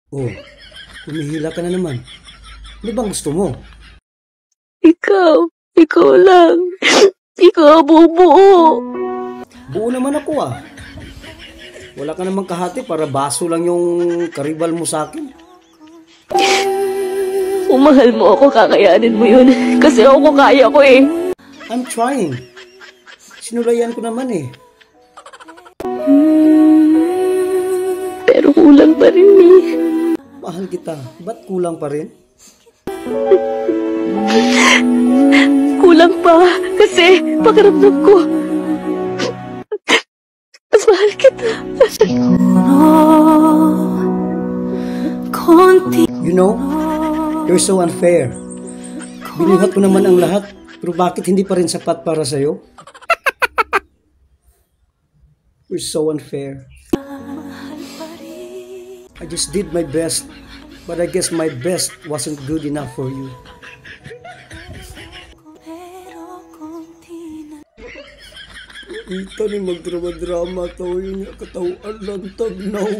Oh, humihila ka na naman. Ano bang gusto mo? Ikaw lang. Ikaw ang bubuo. Buo naman ako ah. Wala ka namang kahati para baso lang yung karibal mo sa akin. Kung mahal mo ako, kakayanin mo yun. Kasi ako kaya ko eh. I'm trying. Sinulayan ko naman eh. Pero kulang pa rin eh. Mahal kita. Ba't kulang pa rin? Kulang pa. Kasi pakiramdam ko. Mas mahal kita. You know, you're so unfair. Binuhat ko naman ang lahat, pero bakit hindi pa rin sapat para sa'yo? You're so unfair. I just did my best, but I guess my best wasn't good enough for you. Ito ni magdrama-drama to, yun yung katawaan lang tagnaw.